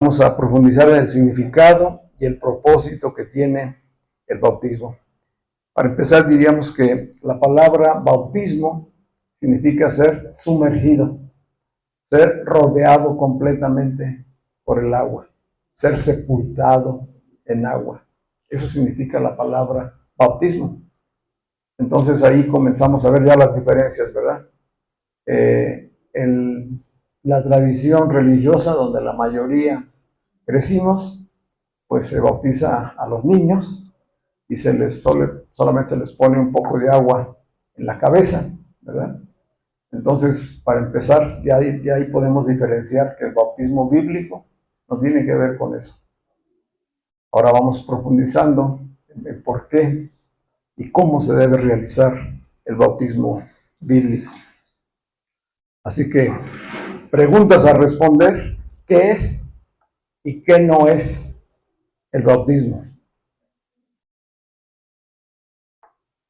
Vamos a profundizar en el significado y el propósito que tiene el bautismo. Para empezar, diríamos que la palabra bautismo significa ser sumergido, ser rodeado completamente por el agua, ser sepultado en agua. Eso significa la palabra bautismo. Entonces ahí comenzamos a ver ya las diferencias, ¿verdad? En la tradición religiosa donde la mayoría crecimos, pues se bautiza a los niños y solamente se les pone un poco de agua en la cabeza, ¿verdad? Entonces, para empezar, ya ahí podemos diferenciar que el bautismo bíblico no tiene que ver con eso. Ahora vamos profundizando en el por qué y cómo se debe realizar el bautismo bíblico. Así que, preguntas a responder: ¿qué es y qué no es el bautismo?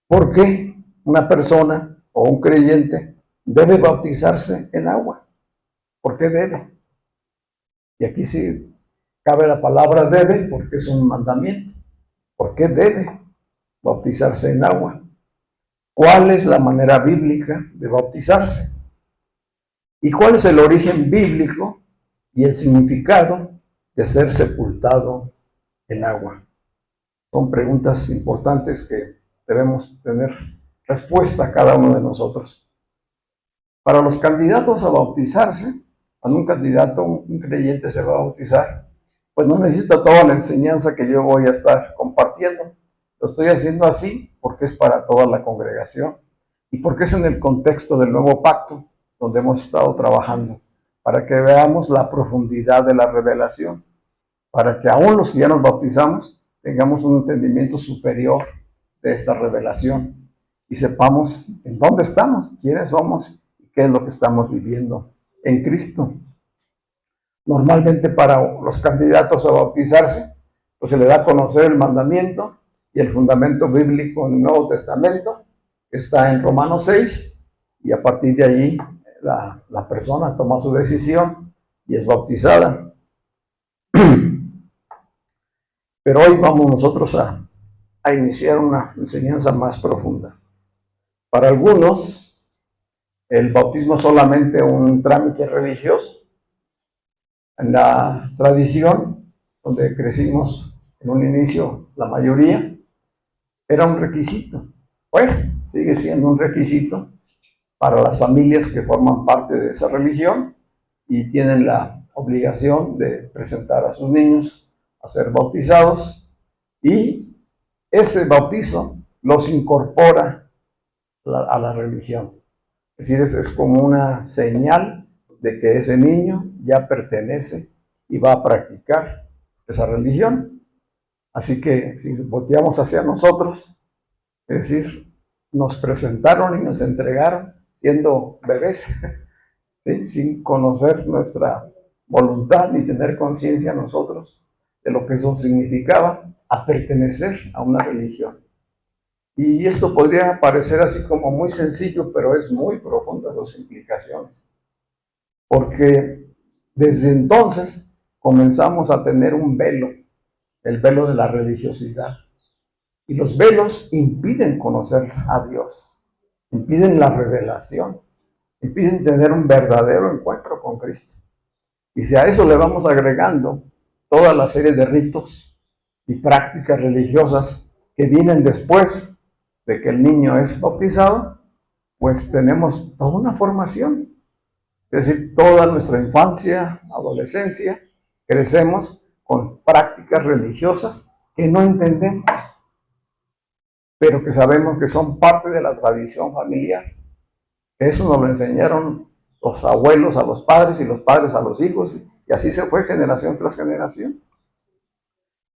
¿Por qué una persona o un creyente debe bautizarse en agua? ¿Por qué debe? Y aquí sí cabe la palabra debe porque es un mandamiento. ¿Por qué debe bautizarse en agua? ¿Cuál es la manera bíblica de bautizarse? ¿Y cuál es el origen bíblico y el significado de ser sepultado en agua? Son preguntas importantes que debemos tener respuesta a cada uno de nosotros. Para los candidatos a bautizarse, cuando un creyente se va a bautizar, pues no necesita toda la enseñanza que yo voy a estar compartiendo. Lo estoy haciendo así porque es para toda la congregación y porque es en el contexto del nuevo pacto donde hemos estado trabajando, para que veamos la profundidad de la revelación, para que aún los que ya nos bautizamos tengamos un entendimiento superior de esta revelación y sepamos en dónde estamos, quiénes somos y qué es lo que estamos viviendo en Cristo. Normalmente para los candidatos a bautizarse, pues se le da a conocer el mandamiento y el fundamento bíblico en el Nuevo Testamento, que está en Romanos 6, y a partir de allí la persona toma su decisión y es bautizada. Pero hoy vamos nosotros a iniciar una enseñanza más profunda. Para algunos, el bautismo es solamente un trámite religioso. En la tradición, donde crecimos en un inicio, la mayoría, era un requisito. Pues sigue siendo un requisito para las familias que forman parte de esa religión y tienen la obligación de presentar a sus niños a ser bautizados, y ese bautizo los incorpora a la religión. Es decir, es como una señal de que ese niño ya pertenece y va a practicar esa religión. Así que si volteamos hacia nosotros, es decir, nos presentaron y nos entregaron siendo bebés, ¿sí? Sin conocer nuestra voluntad ni tener conciencia nosotros de lo que eso significaba, a pertenecer a una religión. Y esto podría parecer así como muy sencillo, pero es muy profunda sus implicaciones. Porque desde entonces comenzamos a tener un velo, el velo de la religiosidad. Y los velos impiden conocer a Dios, impiden la revelación, impiden tener un verdadero encuentro con Cristo. Y si a eso le vamos agregando toda la serie de ritos y prácticas religiosas que vienen después de que el niño es bautizado, pues tenemos toda una formación. Es decir, toda nuestra infancia, adolescencia, crecemos con prácticas religiosas que no entendemos, pero que sabemos que son parte de la tradición familiar. Eso nos lo enseñaron los abuelos a los padres y los padres a los hijos, y así se fue generación tras generación.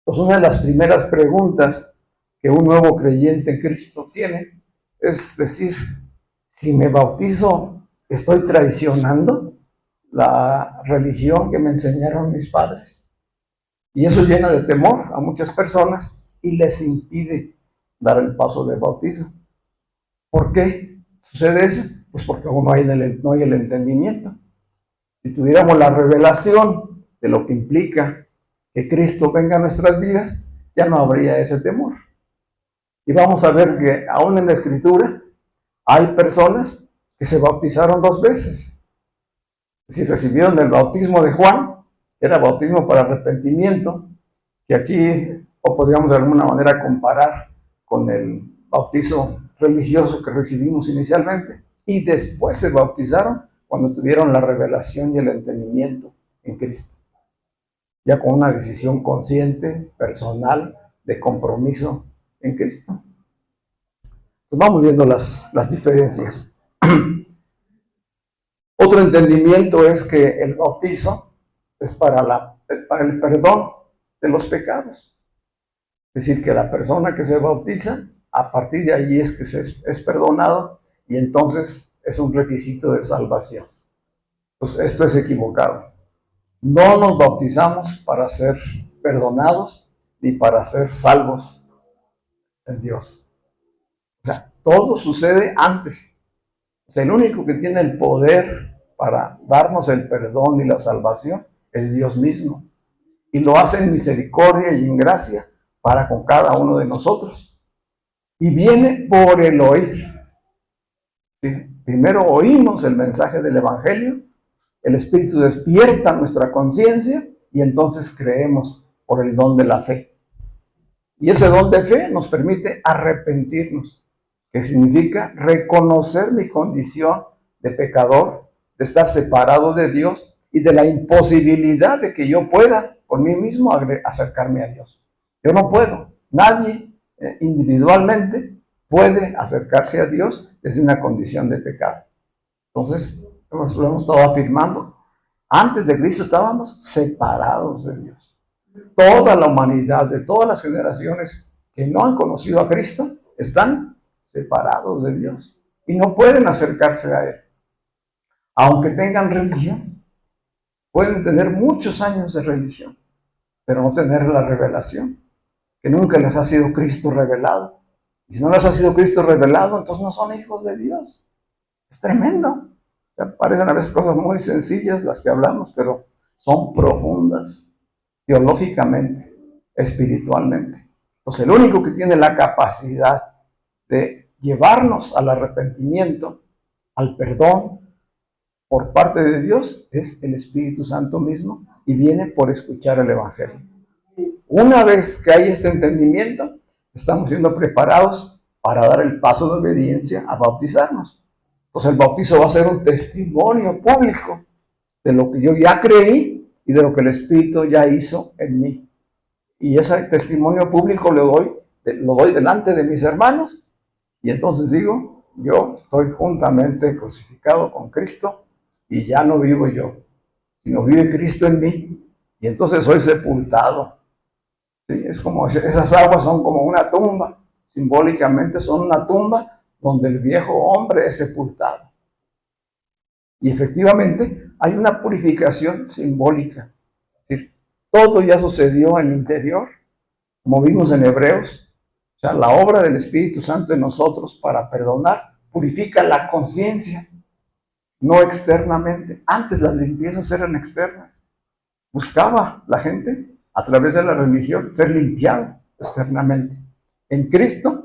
Pues una de las primeras preguntas que un nuevo creyente en Cristo tiene es decir: si me bautizo ¿Estoy traicionando la religión que me enseñaron mis padres? Y eso llena de temor a muchas personas y les impide dar el paso del bautizo. ¿Por qué sucede eso? Pues porque aún no hay el entendimiento. Si tuviéramos la revelación de lo que implica que Cristo venga a nuestras vidas, ya no habría ese temor. Y vamos a ver que aún en la Escritura hay personas que se bautizaron 2 veces. Si recibieron el bautismo de Juan, era bautismo para arrepentimiento, que aquí, o podríamos de alguna manera comparar con el bautizo religioso que recibimos inicialmente, y después se bautizaron cuando tuvieron la revelación y el entendimiento en Cristo, ya con una decisión consciente, personal, de compromiso en Cristo. Pues vamos viendo las diferencias. Otro entendimiento es que el bautizo es para el perdón de los pecados. Es decir, que la persona que se bautiza, a partir de allí es que es perdonado y entonces es un requisito de salvación. Pues esto es equivocado. No nos bautizamos para ser perdonados ni para ser salvos en Dios. O sea, todo sucede antes. O sea, el único que tiene el poder para darnos el perdón y la salvación es Dios mismo. Y lo hace en misericordia y en gracia para con cada uno de nosotros. Y viene por el oír. ¿Sí? Primero oímos el mensaje del Evangelio, el Espíritu despierta nuestra conciencia y entonces creemos por el don de la fe. Y ese don de fe nos permite arrepentirnos, que significa reconocer mi condición de pecador, de estar separado de Dios y de la imposibilidad de que yo pueda por mí mismo acercarme a Dios. Yo no puedo, nadie individualmente puede acercarse a Dios desde una condición de pecado. Entonces, lo hemos estado afirmando, antes de Cristo estábamos separados de Dios. Toda la humanidad, de todas las generaciones que no han conocido a Cristo, están separados de Dios y no pueden acercarse a Él. Aunque tengan religión, pueden tener muchos años de religión, pero no tener la revelación, que nunca les ha sido Cristo revelado. Y si no les ha sido Cristo revelado, entonces no son hijos de Dios. Es tremendo. O sea, parecen a veces cosas muy sencillas las que hablamos, pero son profundas, teológicamente, espiritualmente. Entonces, el único que tiene la capacidad de llevarnos al arrepentimiento, al perdón por parte de Dios, es el Espíritu Santo mismo y viene por escuchar el Evangelio. Una vez que hay este entendimiento, estamos siendo preparados para dar el paso de obediencia a bautizarnos. Entonces el bautizo va a ser un testimonio público de lo que yo ya creí y de lo que el Espíritu ya hizo en mí. Y ese testimonio público lo doy delante de mis hermanos y entonces digo, yo estoy juntamente crucificado con Cristo y ya no vivo yo, sino vive Cristo en mí y entonces soy sepultado. ¿Sí? Es como esas aguas son como una tumba, simbólicamente son una tumba donde el viejo hombre es sepultado. Y efectivamente hay una purificación simbólica. Es decir, todo ya sucedió en el interior, como vimos en Hebreos. O sea, la obra del Espíritu Santo en nosotros para perdonar purifica la conciencia, no externamente. Antes las limpiezas eran externas. Buscaba la gente a través de la religión ser limpiado externamente. En Cristo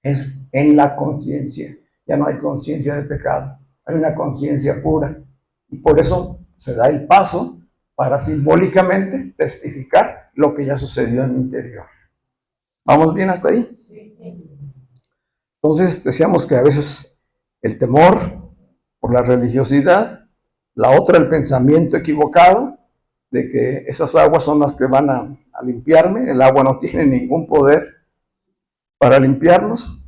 es en la conciencia. Ya no hay conciencia de pecado, hay una conciencia pura. Y por eso se da el paso para simbólicamente testificar lo que ya sucedió en el interior. ¿Vamos bien hasta ahí? Entonces decíamos que a veces el temor por la religiosidad, la otra el pensamiento equivocado de que esas aguas son las que van a limpiarme, el agua no tiene ningún poder para limpiarnos.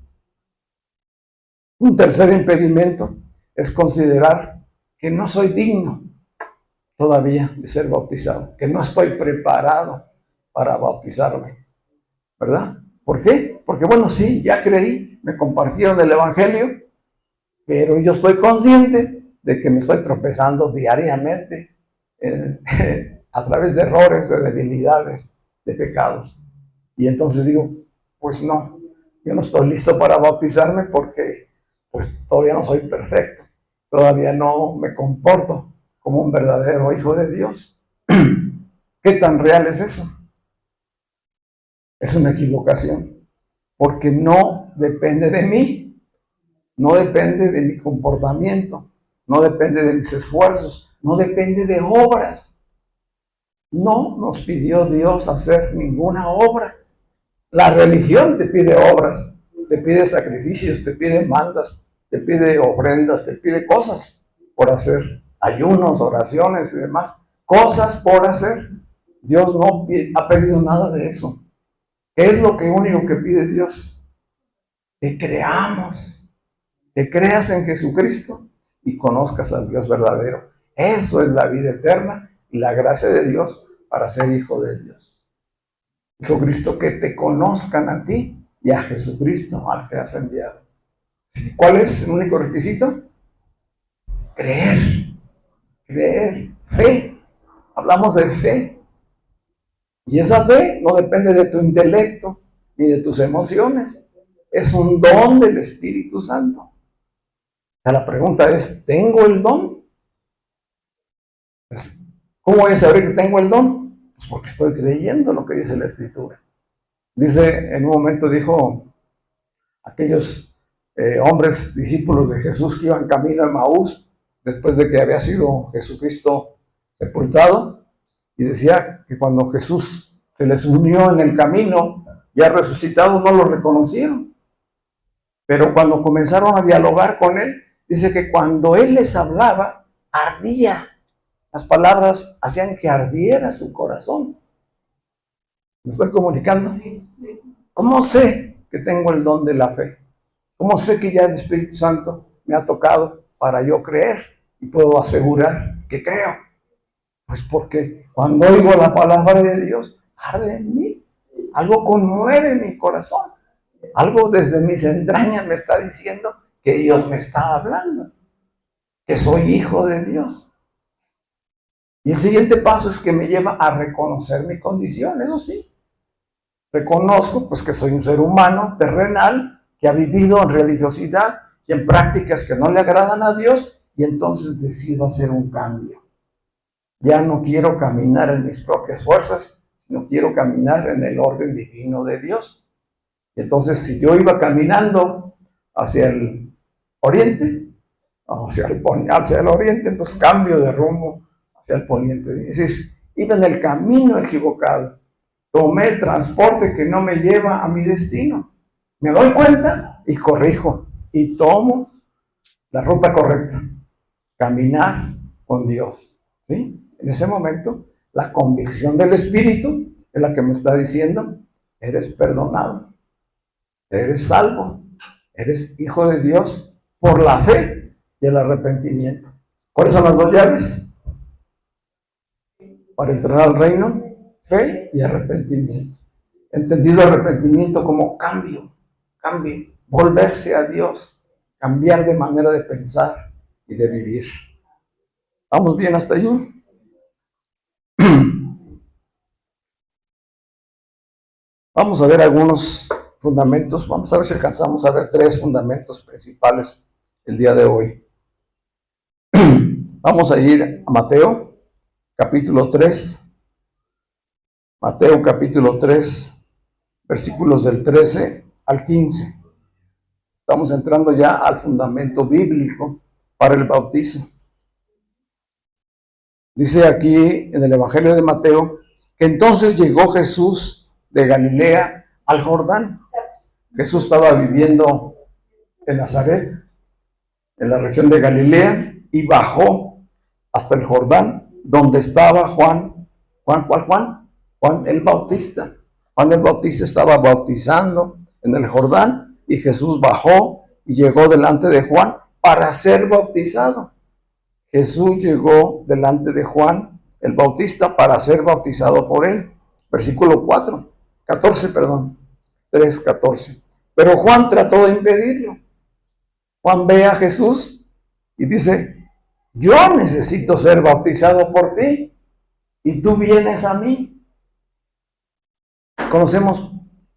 Un tercer impedimento es considerar que no soy digno todavía de ser bautizado, que no estoy preparado para bautizarme, ¿verdad? ¿Por qué? Porque bueno, sí, ya creí, me compartieron el Evangelio, pero yo estoy consciente de que me estoy tropezando diariamente a través de errores, de debilidades, de pecados. Y entonces digo, pues no, yo no estoy listo para bautizarme porque pues todavía no soy perfecto, todavía no me comporto como un verdadero hijo de Dios. ¿Qué tan real es eso? Es una equivocación, porque no depende de mí, no depende de mi comportamiento, no depende de mis esfuerzos, no depende de obras. No nos pidió Dios hacer ninguna obra. La religión te pide obras, te pide sacrificios, te pide mandas, te pide ofrendas, te pide cosas por hacer, ayunos, oraciones y demás, cosas por hacer. Dios no ha pedido nada de eso. ¿Qué es lo único que pide Dios? Que creamos, que creas en Jesucristo y conozcas al Dios verdadero. Eso es la vida eterna y la gracia de Dios para ser hijo de Dios. Dijo Cristo, que te conozcan a ti y a Jesucristo al que has enviado. ¿Cuál es el único requisito? Creer, fe. Hablamos de fe. Y esa fe no depende de tu intelecto ni de tus emociones. Es un don del Espíritu Santo. O sea, la pregunta es, ¿tengo el don? Pues, ¿cómo voy a saber que tengo el don? Pues porque estoy creyendo lo que dice la Escritura. Dice, en un momento dijo aquellos hombres discípulos de Jesús que iban camino a Emaús, después de que había sido Jesucristo sepultado, y decía que cuando Jesús se les unió en el camino, ya resucitado, no lo reconocieron. Pero cuando comenzaron a dialogar con él, dice que cuando él les hablaba, ardía. Las palabras hacían que ardiera su corazón. ¿Me estoy comunicando? ¿Cómo sé que tengo el don de la fe? ¿Cómo sé que ya el Espíritu Santo me ha tocado para yo creer? Y puedo asegurar que creo. Pues porque cuando oigo la palabra de Dios, arde en mí. Algo conmueve mi corazón. Algo desde mis entrañas me está diciendo que Dios me está hablando. Que soy hijo de Dios. Y el siguiente paso es que me lleva a reconocer mi condición. Eso sí. Reconozco pues que soy un ser humano terrenal que ha vivido en religiosidad y en prácticas que no le agradan a Dios, y entonces decido hacer un cambio. Ya no quiero caminar en mis propias fuerzas, sino quiero caminar en el orden divino de Dios. Y entonces, si yo iba caminando hacia el oriente, hacia el oriente, entonces cambio de rumbo hacia el poniente. Es decir, iba en el camino equivocado. Tomé el transporte que no me lleva a mi destino. Me doy cuenta y corrijo. Y tomo la ruta correcta. Caminar con Dios. ¿Sí? En ese momento, la convicción del Espíritu es la que me está diciendo, eres perdonado, eres salvo, eres hijo de Dios por la fe y el arrepentimiento. ¿Cuáles son las dos llaves para entrar al reino? Fe y arrepentimiento. Entendido arrepentimiento como cambio, volverse a Dios, cambiar de manera de pensar y de vivir. ¿Vamos bien hasta allí? Vamos a ver algunos fundamentos, vamos a ver si alcanzamos a ver 3 fundamentos principales el día de hoy. Vamos a ir a Mateo, capítulo 3. Mateo, capítulo 3, versículos del 13 al 15. Estamos entrando ya al fundamento bíblico para el bautizo. Dice aquí en el Evangelio de Mateo que entonces llegó Jesús de Galilea al Jordán. Jesús estaba viviendo en Nazaret, en la región de Galilea, y bajó hasta el Jordán, donde estaba Juan. ¿Cuál Juan? Juan el Bautista. Juan el Bautista estaba bautizando en el Jordán, y Jesús bajó y llegó delante de Juan para ser bautizado. Jesús llegó delante de Juan el Bautista para ser bautizado por él. Versículo 14. Pero Juan trató de impedirlo. Juan ve a Jesús y dice, yo necesito ser bautizado por ti y tú vienes a mí. Conocemos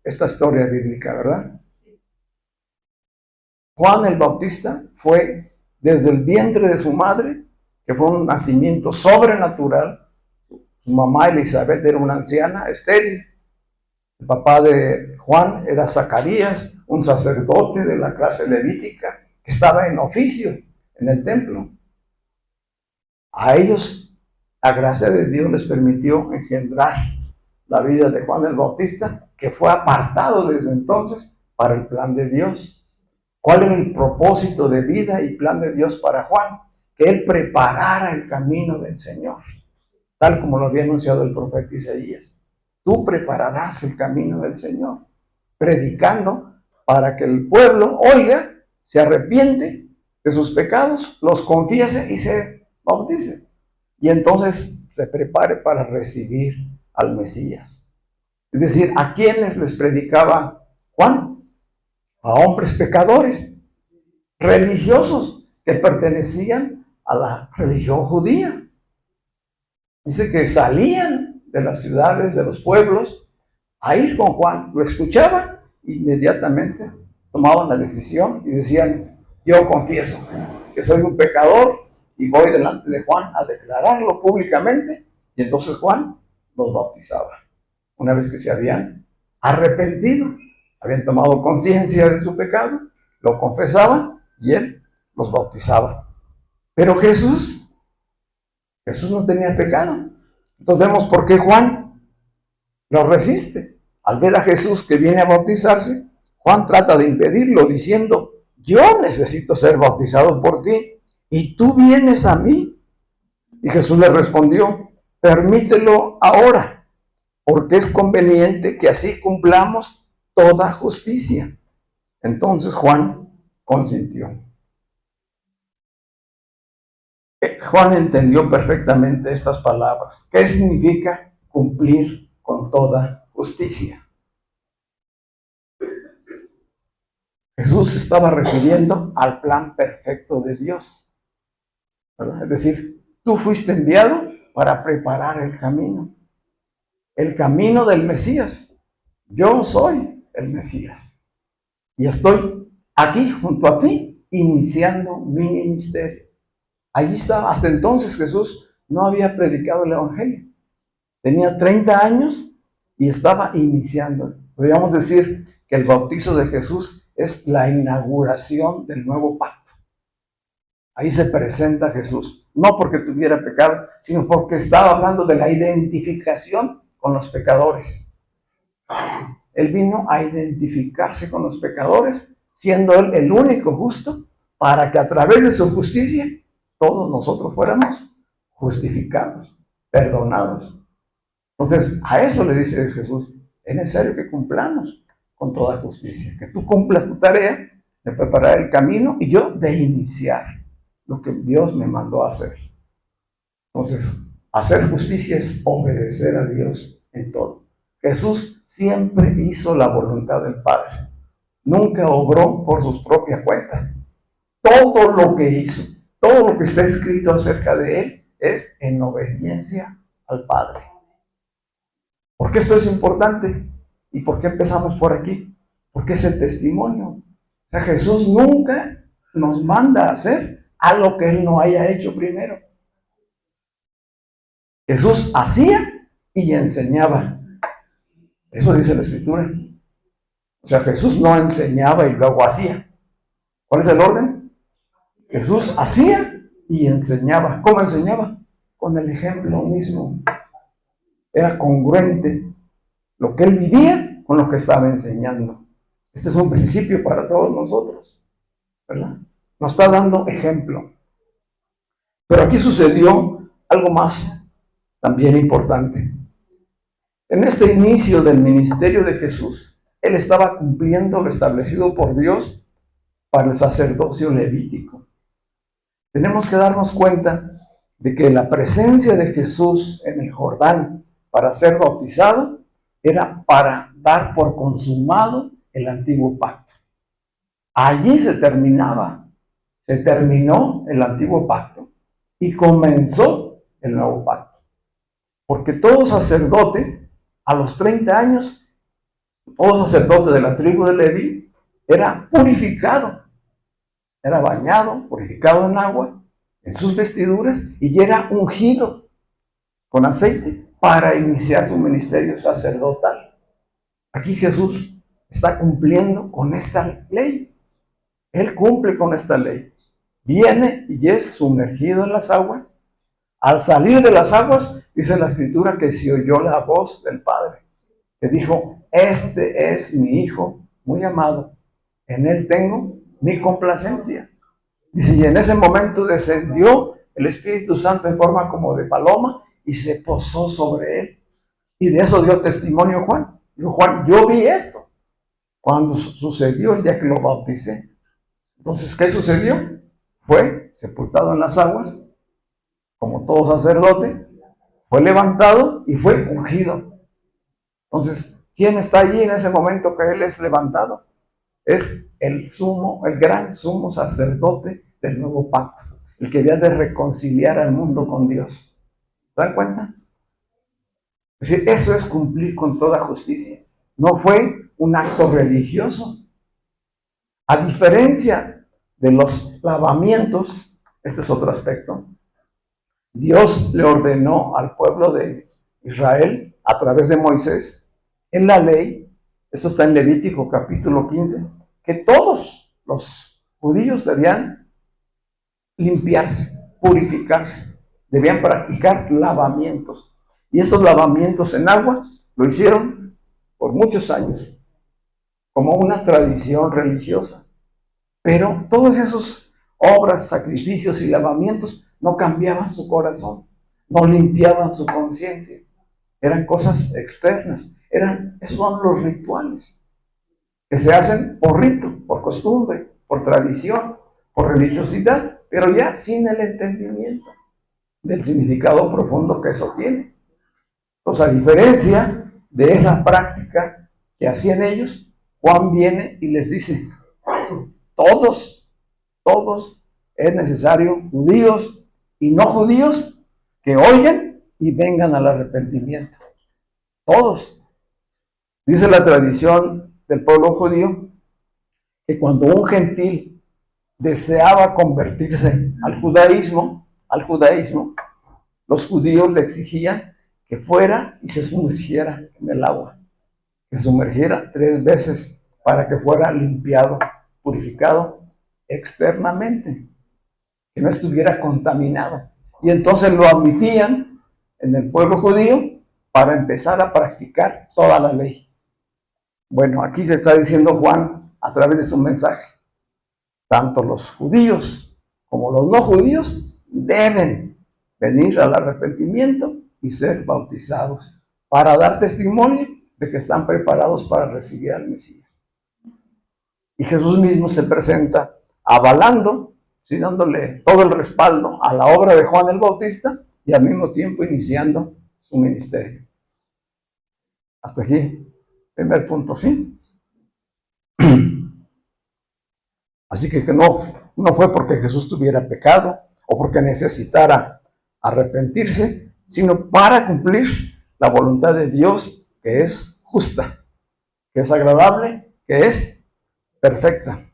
esta historia bíblica, ¿verdad? Juan el Bautista fue desde el vientre de su madre, que fue un nacimiento sobrenatural. Su mamá Elizabeth era una anciana estéril. El papá de Juan era Zacarías, un sacerdote de la clase levítica que estaba en oficio en el templo. A ellos, la gracia de Dios les permitió engendrar la vida de Juan el Bautista, que fue apartado desde entonces para el plan de Dios. ¿Cuál era el propósito de vida y plan de Dios para Juan? Que él preparara el camino del Señor, tal como lo había anunciado el profeta Isaías. Tú prepararás el camino del Señor, predicando para que el pueblo oiga, se arrepiente de sus pecados, los confiese y se bautice. Y entonces se prepare para recibir al Mesías. Es decir, ¿a quiénes les predicaba Juan? A hombres pecadores, religiosos que pertenecían a la religión judía. Dice que salían de las ciudades, de los pueblos, a ir con Juan. Lo escuchaban, inmediatamente tomaban la decisión y decían, yo confieso que soy un pecador y voy delante de Juan a declararlo públicamente. Y entonces Juan los bautizaba. Una vez que se habían arrepentido, habían tomado conciencia de su pecado, lo confesaban y él los bautizaba. Pero Jesús no tenía pecado. Entonces vemos por qué Juan lo resiste. Al ver a Jesús que viene a bautizarse, Juan trata de impedirlo diciendo, yo necesito ser bautizado por ti y tú vienes a mí. Y Jesús le respondió, permítelo ahora, porque es conveniente que así cumplamos toda justicia. Entonces Juan consintió. Juan entendió perfectamente estas palabras. ¿Qué significa cumplir con toda justicia? Jesús se estaba refiriendo al plan perfecto de Dios, ¿verdad? Es decir, tú fuiste enviado para preparar el camino del Mesías. Yo soy el Mesías y estoy aquí junto a ti iniciando mi ministerio. Allí estaba. Hasta entonces Jesús no había predicado el Evangelio. Tenía 30 años y estaba iniciando. Podríamos decir que el bautizo de Jesús es la inauguración del nuevo pacto. Ahí se presenta Jesús, no porque tuviera pecado, sino porque estaba hablando de la identificación con los pecadores. Él vino a identificarse con los pecadores, siendo Él el único justo, para que a través de su justicia todos nosotros fuéramos justificados, perdonados. Entonces, a eso le dice Jesús, es necesario que cumplamos con toda justicia, que tú cumplas tu tarea de preparar el camino y yo de iniciar lo que Dios me mandó a hacer. Entonces, hacer justicia es obedecer a Dios en todo. Jesús siempre hizo la voluntad del Padre. Nunca obró por sus propias cuentas. Todo lo que hizo, todo lo que está escrito acerca de Él es en obediencia al Padre. ¿Por qué esto es importante? ¿Y por qué empezamos por aquí? Porque es el testimonio. O sea, Jesús nunca nos manda a hacer algo que Él no haya hecho primero. Jesús hacía y enseñaba. Eso dice la Escritura. O sea, Jesús no enseñaba y luego hacía. ¿Cuál es el orden? Jesús hacía y enseñaba. ¿Cómo enseñaba? Con el ejemplo mismo. Era congruente lo que Él vivía con lo que estaba enseñando. Este es un principio para todos nosotros, ¿verdad? Nos está dando ejemplo. Pero aquí sucedió algo más también importante. En este inicio del ministerio de Jesús, Él estaba cumpliendo lo establecido por Dios para el sacerdocio levítico. Tenemos que darnos cuenta de que la presencia de Jesús en el Jordán para ser bautizado era para dar por consumado el antiguo pacto. Allí se terminaba Se terminó el antiguo pacto y comenzó el nuevo pacto. Porque todo sacerdote, a los 30 años, todo sacerdote de la tribu de Leví, era purificado, era bañado, purificado en agua, en sus vestiduras, y era ungido con aceite para iniciar su ministerio sacerdotal. Aquí Jesús está cumpliendo con esta ley. Él cumple con esta ley. Viene y es sumergido en las aguas. Al salir de las aguas, dice la Escritura que se oyó la voz del Padre, que dijo: este es mi Hijo muy amado, en él tengo mi complacencia. Dice, y en ese momento descendió el Espíritu Santo en forma como de paloma y se posó sobre él. Y de eso dio testimonio Juan. Dijo Juan: yo vi esto cuando sucedió el día que lo bauticé. Entonces, ¿qué sucedió? Fue sepultado en las aguas, como todo sacerdote, fue levantado y fue ungido. Entonces, ¿quién está allí en ese momento que él es levantado? Es el gran sumo sacerdote del nuevo pacto, el que había de reconciliar al mundo con Dios. ¿Se dan cuenta? Es decir, eso es cumplir con toda justicia. No fue un acto religioso. A diferencia de los lavamientos, este es otro aspecto. Dios le ordenó al pueblo de Israel, a través de Moisés, en la ley, esto está en Levítico capítulo 15, que todos los judíos debían limpiarse, purificarse, debían practicar lavamientos. Y estos lavamientos en agua lo hicieron por muchos años, como una tradición religiosa. Pero todos esos obras, sacrificios y lavamientos no cambiaban su corazón, no limpiaban su conciencia. Eran cosas externas, esos son los rituales que se hacen por rito, por costumbre, por tradición, por religiosidad, pero ya sin el entendimiento del significado profundo que eso tiene. Entonces, a diferencia de esa práctica que hacían ellos, Juan viene y les dice: todos es necesario, judíos y no judíos, que oigan y vengan al arrepentimiento. Todos. Dice la tradición del pueblo judío que cuando un gentil deseaba convertirse al judaísmo, los judíos le exigían que fuera y se sumergiera en el agua, que sumergiera 3 veces para que fuera limpiado, purificado externamente, que no estuviera contaminado. Y entonces lo admitían en el pueblo judío para empezar a practicar toda la ley. Bueno, aquí se está diciendo Juan a través de su mensaje: tanto los judíos como los no judíos deben venir al arrepentimiento y ser bautizados para dar testimonio de que están preparados para recibir al Mesías. Y Jesús mismo se presenta avalando, ¿sí?, dándole todo el respaldo a la obra de Juan el Bautista y al mismo tiempo iniciando su ministerio. Hasta aquí, primer punto, ¿sí? Así que no fue porque Jesús tuviera pecado o porque necesitara arrepentirse, sino para cumplir la voluntad de Dios, que es justa, que es agradable, que es perfecta.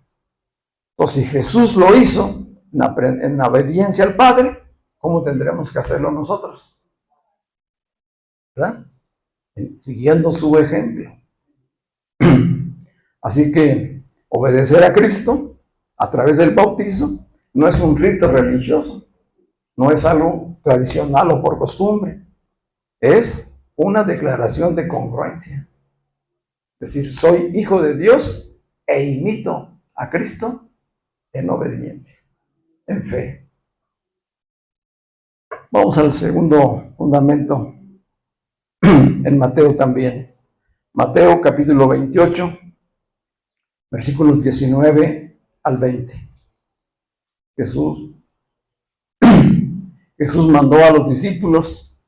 Entonces, si Jesús lo hizo en obediencia al Padre, ¿cómo tendremos que hacerlo nosotros? ¿Verdad? Siguiendo su ejemplo. Así que obedecer a Cristo a través del bautizo no es un rito religioso, no es algo tradicional o por costumbre, es una declaración de congruencia. Es decir, soy hijo de Dios e imito a Cristo en obediencia, en fe. Vamos al segundo fundamento, en Mateo también. Mateo capítulo 28, versículos 19 al 20. Jesús mandó a los discípulos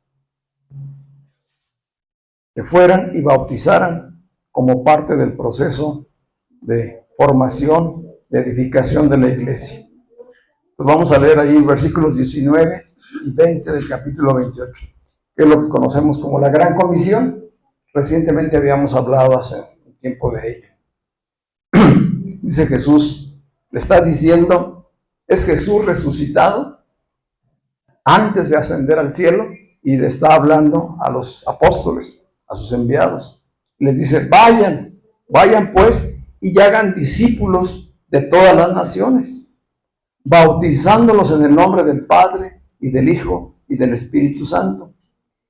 que fueran y bautizaran como parte del proceso de formación, de edificación de la iglesia. Pues vamos a leer ahí versículos 19 y 20 del capítulo 28, que es lo que conocemos como la Gran Comisión. Recientemente habíamos hablado hace un tiempo de ello. Dice Jesús, le está diciendo, es Jesús resucitado antes de ascender al cielo, y le está hablando a los apóstoles, a sus enviados. Les dice, vayan pues y hagan discípulos de todas las naciones, bautizándolos en el nombre del Padre y del Hijo y del Espíritu Santo,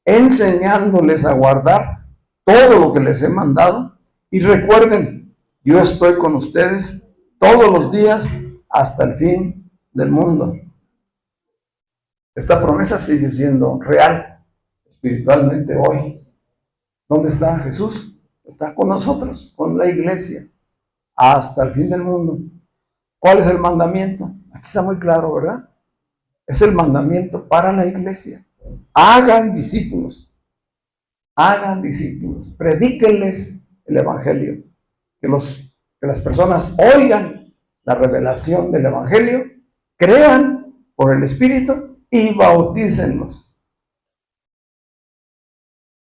enseñándoles a guardar todo lo que les he mandado. Y recuerden, yo estoy con ustedes todos los días hasta el fin del mundo. Esta promesa sigue siendo real espiritualmente hoy. ¿Dónde está Jesús? Está con nosotros, con la iglesia, hasta el fin del mundo. ¿Cuál es el mandamiento? Aquí está muy claro, ¿verdad? Es el mandamiento para la iglesia. Hagan discípulos, predíquenles el evangelio, que las personas oigan la revelación del evangelio, crean por el Espíritu y bautícenlos.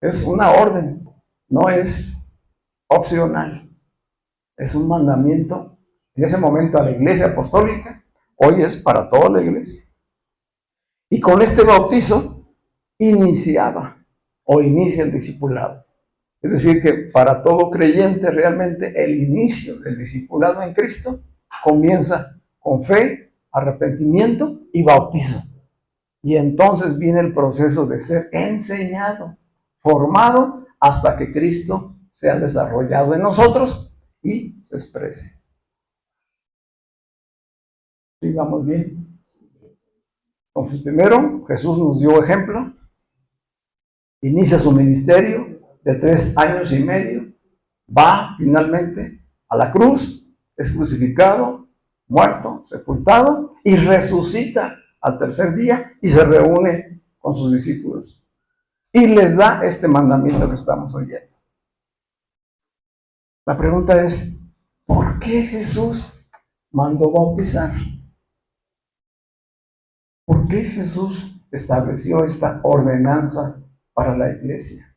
Es una orden, no es opcional, es un mandamiento. En ese momento a la iglesia apostólica, hoy es para toda la iglesia. Y con este bautizo inicia el discipulado. Es decir, que para todo creyente realmente el inicio del discipulado en Cristo comienza con fe, arrepentimiento y bautizo. Y entonces viene el proceso de ser enseñado, formado, hasta que Cristo sea desarrollado en nosotros y se exprese. ¿Sí, vamos bien? Entonces, primero, Jesús nos dio ejemplo, inicia su ministerio de 3 años y medio, va finalmente a la cruz, es crucificado, muerto, sepultado y resucita al tercer día y se reúne con sus discípulos y les da este mandamiento que estamos oyendo. La pregunta es, ¿por qué Jesús mandó bautizar? ¿Por qué Jesús estableció esta ordenanza para la iglesia?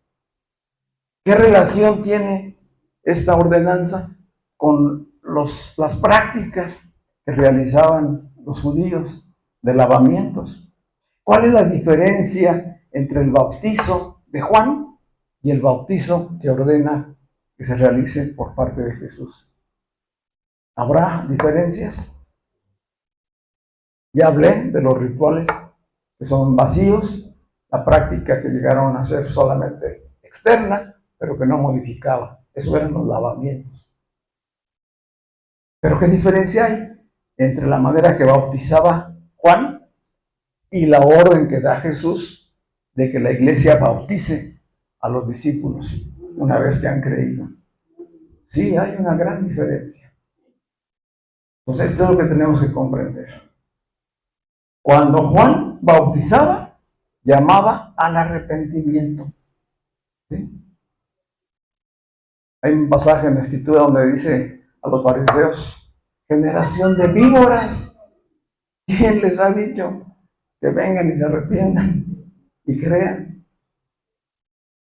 ¿Qué relación tiene esta ordenanza con las prácticas que realizaban los judíos de lavamientos? ¿Cuál es la diferencia entre el bautizo de Juan y el bautizo que ordena que se realice por parte de Jesús? ¿Habrá diferencias? Ya hablé de los rituales que son vacíos, la práctica que llegaron a ser solamente externa, pero que no modificaba. Eso eran los lavamientos. Pero ¿qué diferencia hay entre la manera que bautizaba Juan y la orden que da Jesús de que la iglesia bautice a los discípulos una vez que han creído? Sí, hay una gran diferencia. Entonces, esto es lo que tenemos que comprender. Cuando Juan bautizaba, llamaba al arrepentimiento. ¿Sí? Hay un pasaje en la Escritura donde dice a los fariseos, generación de víboras, ¿quién les ha dicho que vengan y se arrepientan y crean?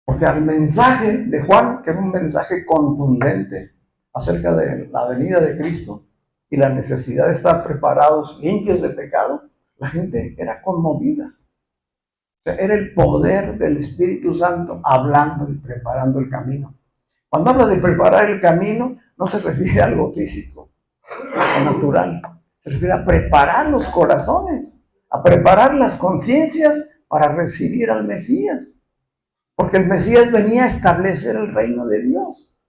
Porque al mensaje de Juan, que era un mensaje contundente acerca de la venida de Cristo y la necesidad de estar preparados, limpios de pecado, la gente era conmovida. O sea, era el poder del Espíritu Santo hablando y preparando el camino. Cuando habla de preparar el camino, no se refiere a algo físico o natural. Se refiere a preparar los corazones, a preparar las conciencias para recibir al Mesías. Porque el Mesías venía a establecer el reino de Dios,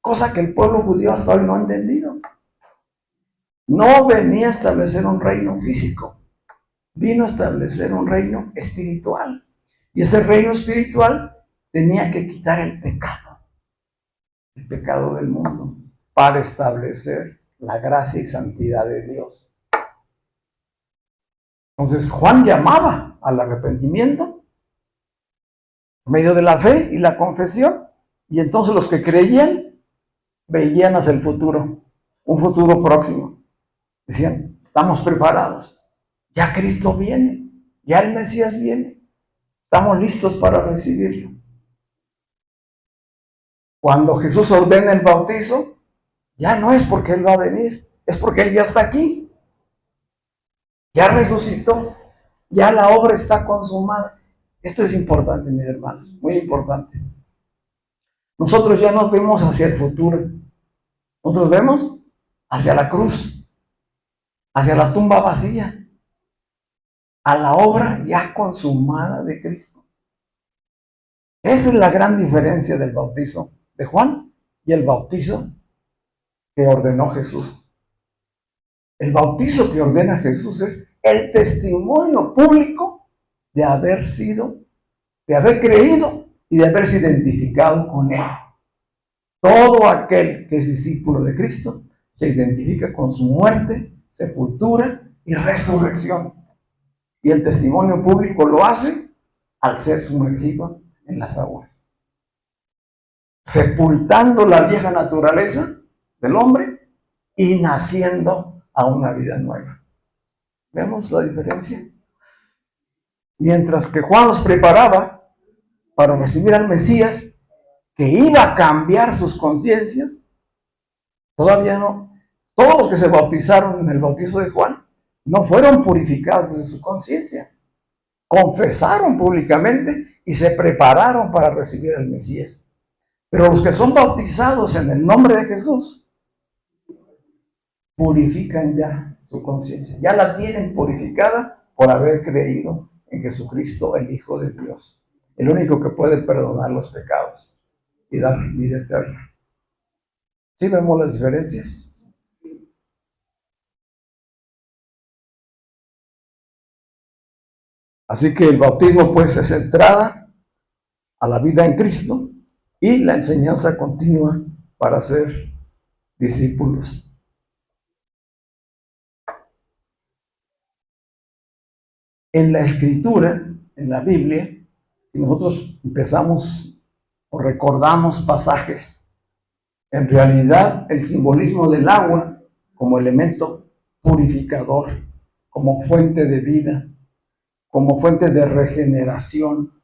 cosa que el pueblo judío hasta hoy no ha entendido. No venía a establecer un reino físico, vino a establecer un reino espiritual. Y ese reino espiritual tenía que quitar el pecado del mundo, para establecer la gracia y santidad de Dios. Entonces Juan llamaba al arrepentimiento por medio de la fe y la confesión, y entonces los que creían veían hacia el futuro, un futuro próximo. Decían, estamos preparados. Ya Cristo viene, ya el Mesías viene. Estamos listos para recibirlo. Cuando Jesús ordena el bautizo, ya no es porque Él va a venir, es porque Él ya está aquí. Ya resucitó, ya la obra está consumada. Esto es importante, mis hermanos, muy importante. Nosotros ya no vemos hacia el futuro, nosotros vemos hacia la cruz, hacia la tumba vacía, a la obra ya consumada de Cristo. Esa es la gran diferencia del bautizo de Juan y el bautizo que ordenó Jesús. El bautizo que ordena Jesús es el testimonio público de haber sido, de haber creído y de haberse identificado con Él. Todo aquel que es discípulo de Cristo se identifica con su muerte, sepultura y resurrección. Y el testimonio público lo hace al ser sumergido en las aguas, sepultando la vieja naturaleza del hombre y naciendo a una vida nueva. ¿Vemos la diferencia? Mientras que Juan los preparaba para recibir al Mesías, que iba a cambiar sus conciencias, todavía no. Todos los que se bautizaron en el bautizo de Juan no fueron purificados de su conciencia. Confesaron públicamente y se prepararon para recibir al Mesías. Pero los que son bautizados en el nombre de Jesús, purifican ya su conciencia. Ya la tienen purificada por haber creído en Jesucristo, el Hijo de Dios. El único que puede perdonar los pecados y dar vida eterna. ¿Sí vemos las diferencias? Así que el bautismo pues es entrada a la vida en Cristo y la enseñanza continua para ser discípulos. En la Escritura, en la Biblia, si nosotros empezamos o recordamos pasajes, en realidad el simbolismo del agua como elemento purificador, como fuente de vida, como fuente de regeneración,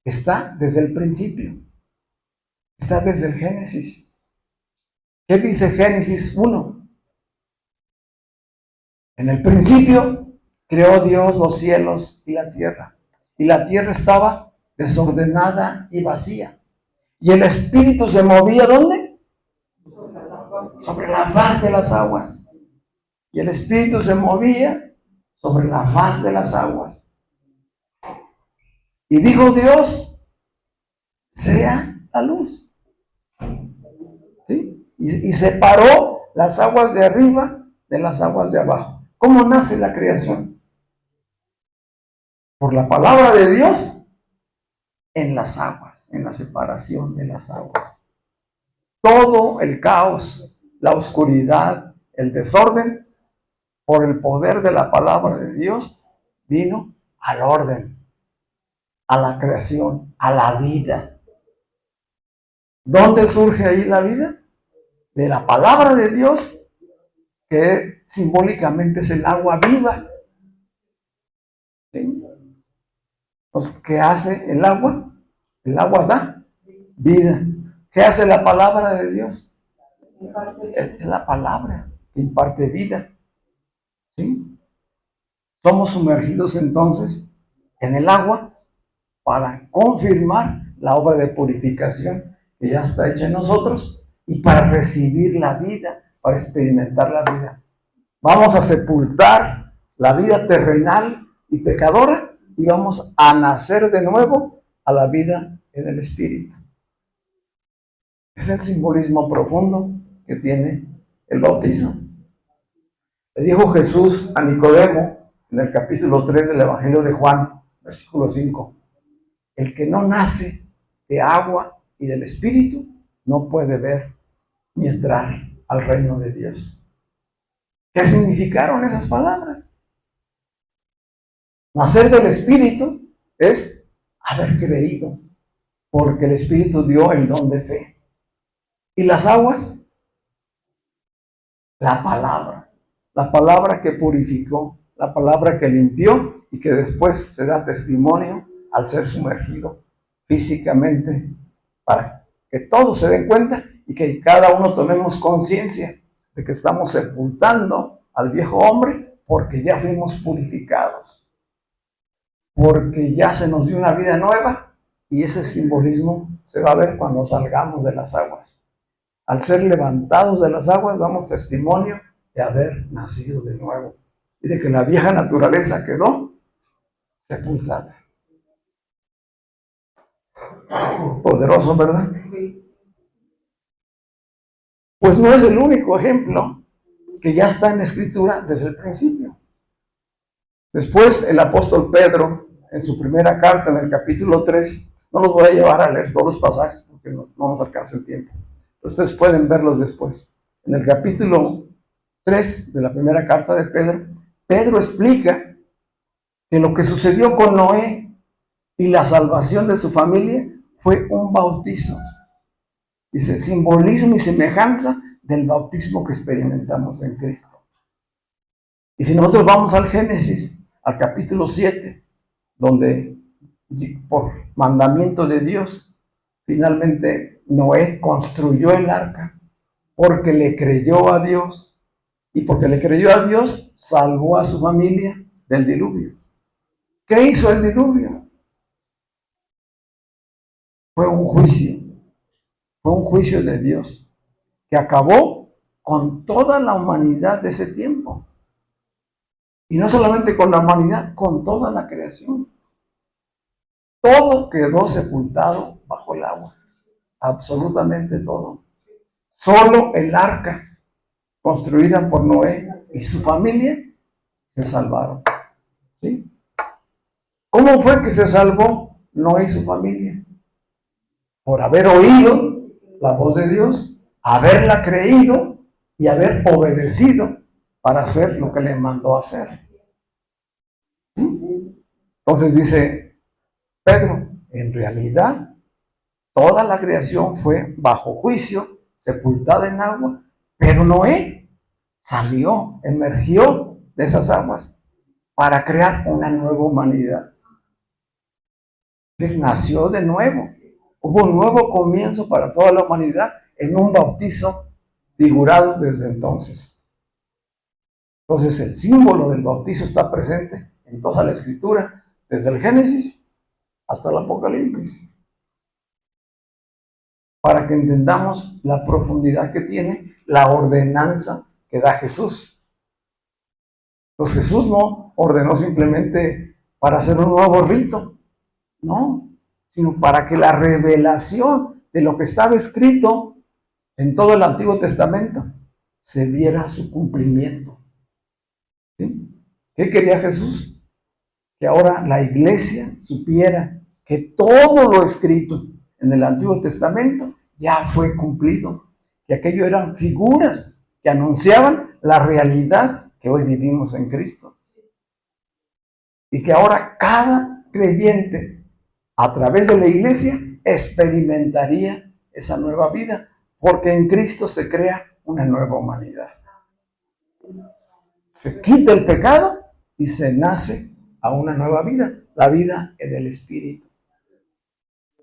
está desde el principio, está desde el Génesis. ¿Qué dice Génesis 1? En el principio creó Dios los cielos y la tierra estaba desordenada y vacía. Y el Espíritu se movía, ¿dónde? Sobre la faz de las aguas. Y el Espíritu se movía sobre la faz de las aguas. Y dijo Dios, sea la luz. ¿Sí? Y separó las aguas de arriba de las aguas de abajo. ¿Cómo nace la creación? Por la palabra de Dios en las aguas, en la separación de las aguas. Todo el caos, la oscuridad, el desorden, por el poder de la palabra de Dios, vino al orden, a la creación, a la vida. ¿Dónde surge ahí la vida? De la palabra de Dios, que simbólicamente es el agua viva. ¿Sí? Pues, ¿qué hace el agua? El agua da vida. ¿Qué hace la palabra de Dios? Es la palabra que imparte vida. ¿Sí? Somos sumergidos entonces en el agua para confirmar la obra de purificación que ya está hecha en nosotros y para recibir la vida, para experimentar la vida. Vamos a sepultar la vida terrenal y pecadora y vamos a nacer de nuevo a la vida en el Espíritu. Es el simbolismo profundo que tiene el bautizo. Le dijo Jesús a Nicodemo en el capítulo 3 del Evangelio de Juan, versículo 5. El que no nace de agua y del Espíritu no puede ver ni entrar al reino de Dios. ¿Qué significaron esas palabras? Nacer del Espíritu es haber creído, porque el Espíritu dio el don de fe. ¿Y las aguas? La palabra que purificó, la palabra que limpió y que después se da testimonio al ser sumergido físicamente, para que todos se den cuenta y que cada uno tomemos conciencia de que estamos sepultando al viejo hombre porque ya fuimos purificados, porque ya se nos dio una vida nueva, y ese simbolismo se va a ver cuando salgamos de las aguas. Al ser levantados de las aguas damos testimonio de haber nacido de nuevo y de que la vieja naturaleza quedó sepultada. Poderoso, ¿verdad? Pues no es el único ejemplo que ya está en la Escritura desde el principio. Después el apóstol Pedro, en su primera carta, en el capítulo 3, no los voy a llevar a leer todos los pasajes porque no nos alcanza el tiempo. Ustedes pueden verlos después. En el capítulo 3 de la primera carta de Pedro, Pedro explica que lo que sucedió con Noé y la salvación de su familia fue un bautizo. Dice, simbolismo y semejanza del bautismo que experimentamos en Cristo. Y si nosotros vamos al Génesis, al capítulo 7, donde por mandamiento de Dios, finalmente Noé construyó el arca porque le creyó a Dios, y porque le creyó a Dios, salvó a su familia del diluvio. ¿Qué hizo el diluvio? Fue un juicio de Dios que acabó con toda la humanidad de ese tiempo. Y no solamente con la humanidad, con toda la creación. Todo quedó sepultado bajo el agua, absolutamente todo. Solo el arca, construida por Noé y su familia, se salvaron. ¿Sí? ¿Cómo fue que se salvó Noé y su familia? Por haber oído la voz de Dios, haberla creído y haber obedecido para hacer lo que le mandó hacer. ¿Sí? Entonces dice Pedro, en realidad toda la creación fue bajo juicio, sepultada en agua, pero Noé salió, emergió de esas aguas para crear una nueva humanidad. Nació de nuevo. Hubo un nuevo comienzo para toda la humanidad en un bautizo figurado desde entonces. Entonces el símbolo del bautizo está presente en toda la Escritura, desde el Génesis hasta el Apocalipsis, para que entendamos la profundidad que tiene la ordenanza que da Jesús. Entonces Jesús no ordenó simplemente para hacer un nuevo rito, no, sino para que la revelación de lo que estaba escrito en todo el Antiguo Testamento se viera su cumplimiento. ¿Sí? ¿Qué quería Jesús? Que ahora la iglesia supiera que todo lo escrito en el Antiguo Testamento ya fue cumplido, que aquello eran figuras que anunciaban la realidad que hoy vivimos en Cristo. Y que ahora cada creyente, a través de la iglesia, experimentaría esa nueva vida, porque en Cristo se crea una nueva humanidad. Se quita el pecado y se nace a una nueva vida, la vida en el Espíritu.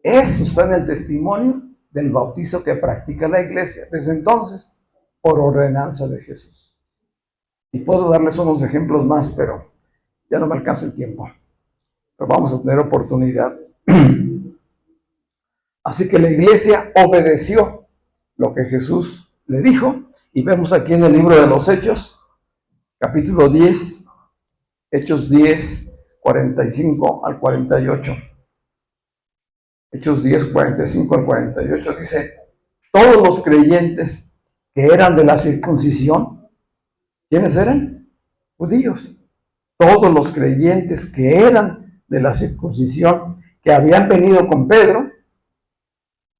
Eso está en el testimonio del bautizo que practica la iglesia desde entonces, por ordenanza de Jesús. Y puedo darles unos ejemplos más, pero ya no me alcanza el tiempo. Pero vamos a tener oportunidad. Así que la iglesia obedeció lo que Jesús le dijo, y vemos aquí en el libro de los Hechos, capítulo 10, Hechos 10, 45 al 48. Hechos 10, 45 al 48 dice, todos los creyentes que eran de la circuncisión, ¿quiénes eran? Judíos. Todos los creyentes que eran de la circuncisión, que habían venido con Pedro,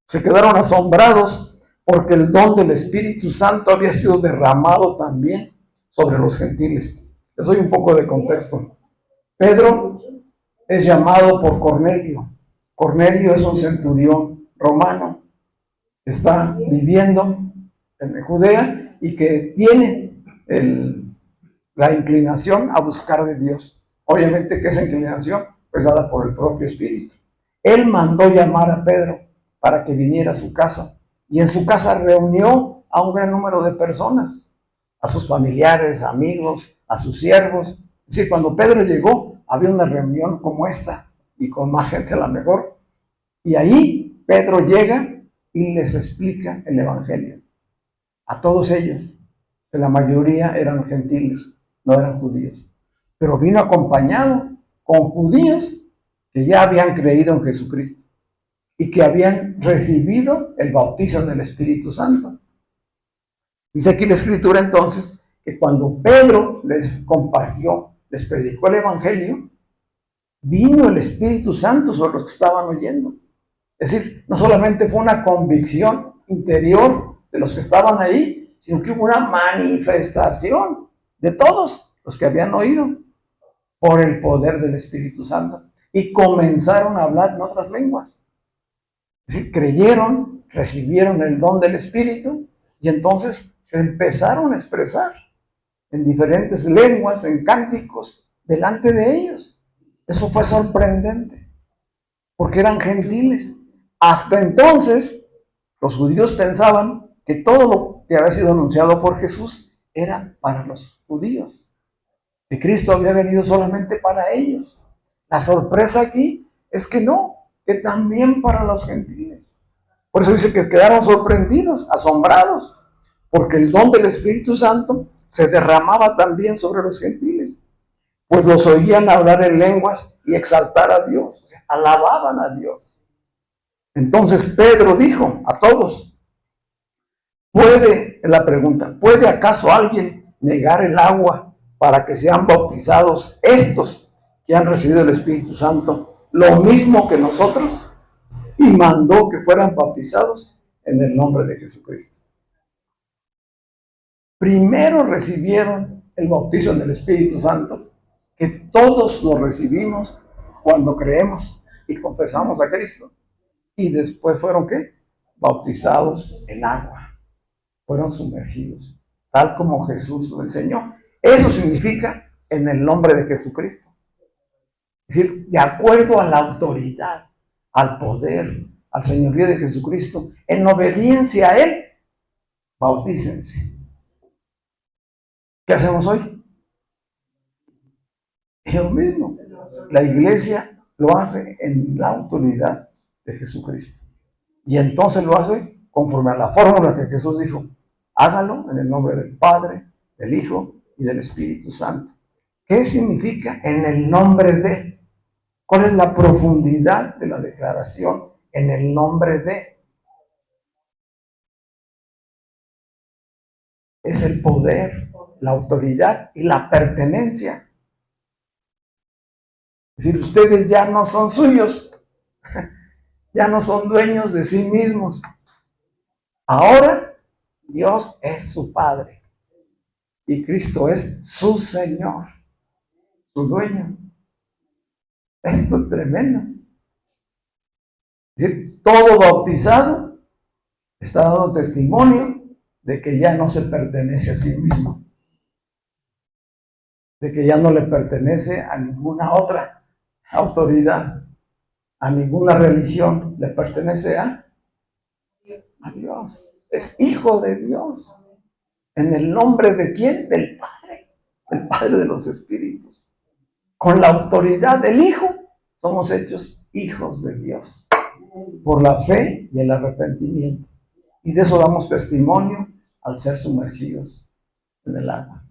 se quedaron asombrados porque el don del Espíritu Santo había sido derramado también sobre los gentiles. Les doy un poco de contexto. Pedro es llamado por Cornelio. Cornelio es un centurión romano que está viviendo en Judea y que tiene la inclinación a buscar de Dios. Obviamente que esa inclinación pues dada por el propio Espíritu. Él mandó llamar a Pedro para que viniera a su casa, y en su casa reunió a un gran número de personas, a sus familiares, amigos, a sus siervos. Es decir, cuando Pedro llegó, había una reunión como esta, y con más gente a lo mejor. Y ahí Pedro llega y les explica el Evangelio a todos ellos, que la mayoría eran gentiles, no eran judíos. Pero vino acompañado con judíos que ya habían creído en Jesucristo y que habían recibido el bautizo del Espíritu Santo. Dice aquí la Escritura entonces que cuando Pedro les compartió, les predicó el Evangelio, vino el Espíritu Santo sobre los que estaban oyendo. Es decir, no solamente fue una convicción interior de los que estaban ahí, sino que hubo una manifestación de todos los que habían oído por el poder del Espíritu Santo y comenzaron a hablar en otras lenguas. Es decir, creyeron, recibieron el don del Espíritu y entonces se empezaron a expresar en diferentes lenguas, en cánticos, delante de ellos. Eso fue sorprendente, porque eran gentiles. Hasta entonces, los judíos pensaban que todo lo que había sido anunciado por Jesús era para los judíos, que Cristo había venido solamente para ellos. La sorpresa aquí es que no, que también para los gentiles. Por eso dice que quedaron sorprendidos, asombrados, porque el don del Espíritu Santo se derramaba también sobre los gentiles, pues los oían hablar en lenguas y exaltar a Dios, o sea, alababan a Dios. Entonces Pedro dijo a todos, ¿puede acaso alguien negar el agua para que sean bautizados estos que han recibido el Espíritu Santo, lo mismo que nosotros? Y mandó que fueran bautizados en el nombre de Jesucristo. Primero recibieron el bautizo del Espíritu Santo, que todos lo recibimos cuando creemos y confesamos a Cristo. Y después fueron, ¿qué? Bautizados en agua. Fueron sumergidos, tal como Jesús lo enseñó. Eso significa en el nombre de Jesucristo. Es decir, de acuerdo a la autoridad, al poder, al señorío de Jesucristo, en obediencia a Él, bautícense. ¿Qué hacemos hoy? Es lo mismo. La iglesia lo hace en la autoridad de Jesucristo. Y entonces lo hace conforme a la fórmula que Jesús dijo. Hágalo en el nombre del Padre, del Hijo y del Espíritu Santo. ¿Qué significa en el nombre de? ¿Cuál es la profundidad de la declaración en el nombre de? Es el poder, la autoridad y la pertenencia. Es decir, ustedes ya no son suyos, ya no son dueños de sí mismos. Ahora Dios es su Padre y Cristo es su Señor, su dueño. Esto es tremendo. Es decir, todo bautizado está dando testimonio de que ya no se pertenece a sí mismo, de que ya no le pertenece a ninguna otra autoridad, a ninguna religión, le pertenece a Dios. Es hijo de Dios. ¿En el nombre de quién? Del Padre, el Padre de los Espíritus. Con la autoridad del Hijo somos hechos hijos de Dios por la fe y el arrepentimiento. Y de eso damos testimonio al ser sumergidos en el agua.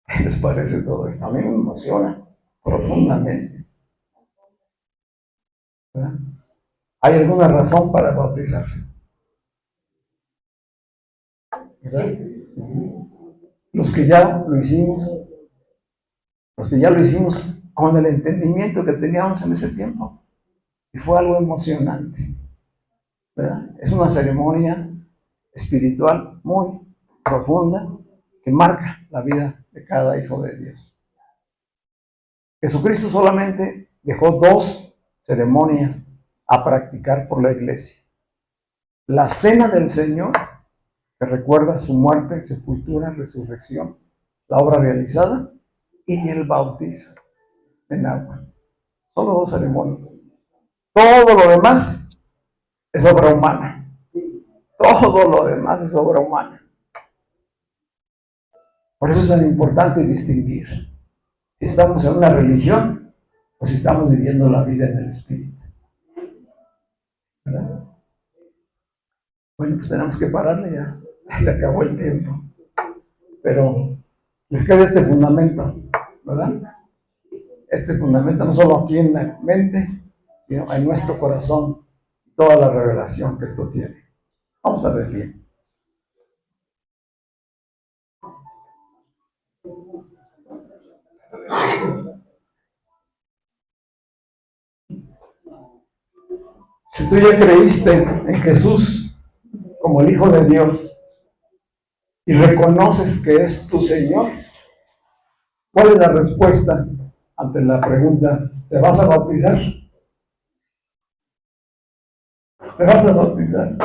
¿Qué les parece todo esto? A mí me emociona profundamente. ¿Verdad? ¿Hay alguna razón para bautizarse? ¿Verdad? Los que ya lo hicimos con el entendimiento que teníamos en ese tiempo. Y fue algo emocionante. ¿Verdad? Es una ceremonia espiritual muy profunda que marca la vida de cada hijo de Dios. Jesucristo solamente dejó 2 ceremonias a practicar por la iglesia. La cena del Señor, que recuerda su muerte, sepultura, resurrección, la obra realizada y el bautizo en agua. Solo 2 ceremonias. Todo lo demás es obra humana. Todo lo demás es obra humana. Por eso es tan importante distinguir si estamos en una religión o si estamos viviendo la vida en el Espíritu. ¿Verdad? Bueno, pues tenemos que pararle ya. Se acabó el tiempo. Pero les queda este fundamento, ¿verdad? Este fundamento no solo aquí en la mente, sino en nuestro corazón. Toda la revelación que esto tiene. Vamos a ver bien. Si tú ya creíste en Jesús como el Hijo de Dios y reconoces que es tu Señor, ¿cuál es la respuesta ante la pregunta? ¿Te vas a bautizar? ¿Te vas a bautizar?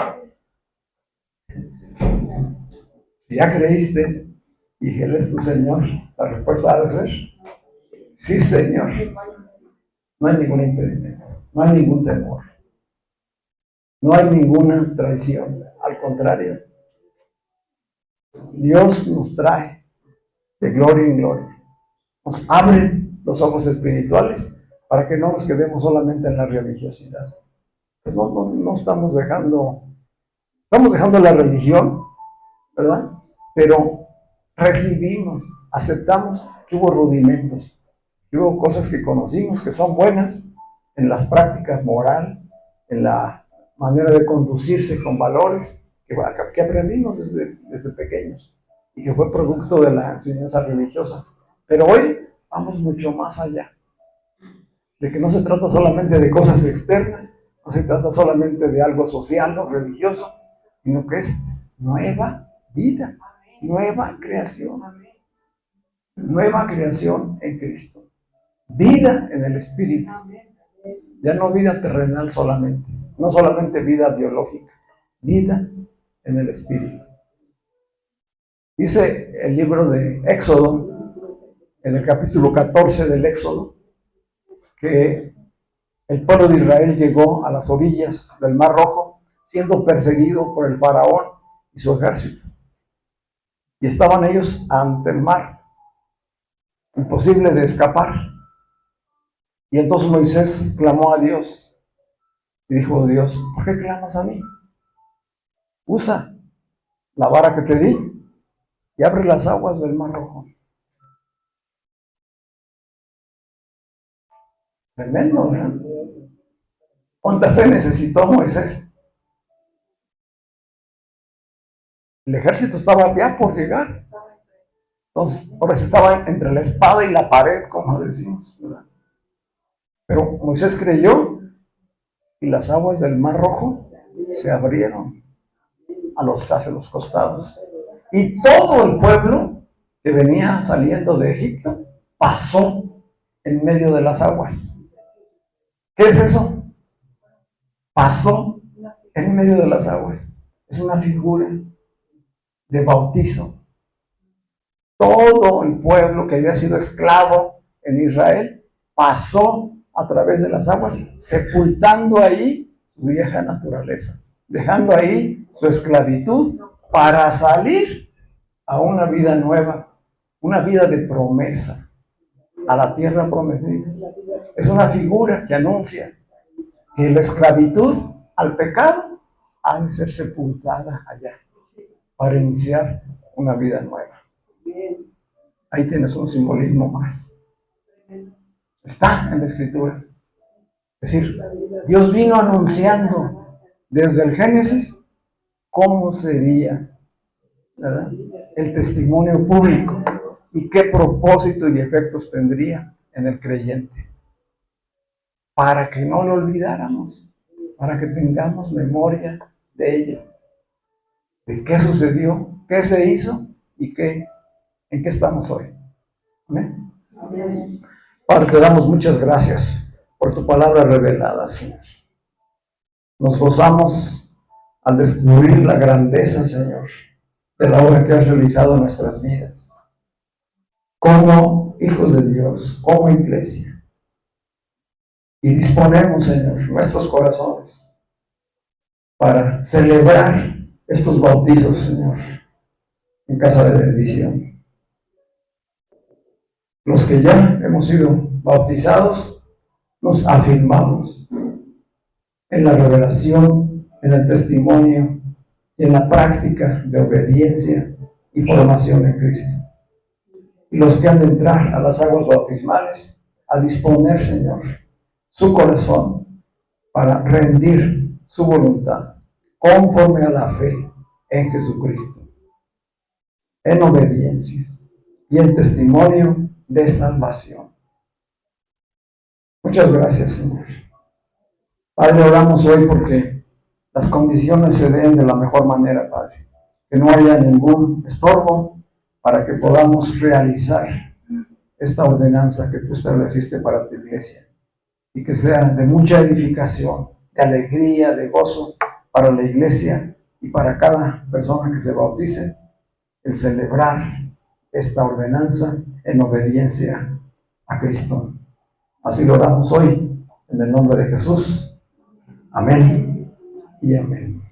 Si ya creíste y Él es tu Señor, la respuesta ha de ser sí, Señor. No hay ningún impedimento, no hay ningún temor, no hay ninguna traición. Al contrario, Dios nos trae de gloria en gloria. Nos abre los ojos espirituales para que no nos quedemos solamente en la religiosidad. No estamos dejando la religión, ¿verdad? Pero recibimos, aceptamos que hubo rudimentos, que hubo cosas que conocimos que son buenas en las prácticas moral, en la manera de conducirse con valores que aprendimos desde pequeños y que fue producto de la enseñanza religiosa. Pero hoy vamos mucho más allá, de que no se trata solamente de cosas externas, no se trata solamente de algo social o religioso, sino que es nueva vida, nueva creación en Cristo, vida en el Espíritu, ya no vida terrenal solamente, no solamente vida biológica, vida en el Espíritu. Dice el libro de Éxodo, en el capítulo 14 del Éxodo, que el pueblo de Israel llegó a las orillas del Mar Rojo, siendo perseguido por el faraón y su ejército. Y estaban ellos ante el mar, imposible de escapar. Y entonces Moisés clamó a Dios y dijo: Dios, ¿por qué clamas a mí? Usa la vara que te di y abre las aguas del Mar Rojo. Tremendo, ¿verdad? ¿Cuánta fe necesitó Moisés? El ejército estaba ya por llegar. Entonces, ahora estaba entre la espada y la pared, como decimos, ¿verdad? Pero Moisés creyó y las aguas del Mar Rojo se abrieron hacia los costados. Y todo el pueblo que venía saliendo de Egipto pasó en medio de las aguas. ¿Qué es eso? Pasó en medio de las aguas. Es una figura de bautizo. Todo el pueblo que había sido esclavo en Israel pasó a través de las aguas, sepultando ahí su vieja naturaleza, dejando ahí su esclavitud para salir a una vida nueva, una vida de promesa, a la tierra prometida. Es una figura que anuncia que la esclavitud al pecado ha de ser sepultada allá para iniciar una vida nueva. Ahí tienes un simbolismo más. Está en la Escritura. Es decir, Dios vino anunciando desde el Génesis cómo sería, ¿verdad?, el testimonio público y qué propósito y efectos tendría en el creyente, para que no lo olvidáramos, para que tengamos memoria de ello, de qué sucedió, qué se hizo y en qué estamos hoy. ¿Amén? Padre, te damos muchas gracias por tu palabra revelada, Señor. Nos gozamos al descubrir la grandeza, Señor, de la obra que has realizado en nuestras vidas, como hijos de Dios, como iglesia. Y disponemos, Señor, nuestros corazones para celebrar estos bautizos, Señor, en casa de bendición. Los que ya hemos sido bautizados, nos afirmamos en la revelación, en el testimonio y en la práctica de obediencia y formación en Cristo. Y los que han de entrar a las aguas bautismales, a disponer, Señor, su corazón para rendir su voluntad conforme a la fe en Jesucristo, en obediencia y en testimonio de salvación. Muchas gracias, Señor. Padre, oramos hoy porque las condiciones se den de la mejor manera, Padre. Que no haya ningún estorbo para que podamos realizar esta ordenanza que tú estableciste para tu iglesia. Y que sea de mucha edificación, de alegría, de gozo para la iglesia y para cada persona que se bautice, el celebrar esta ordenanza en obediencia a Cristo. Así lo oramos hoy, en el nombre de Jesús. Amén y amén.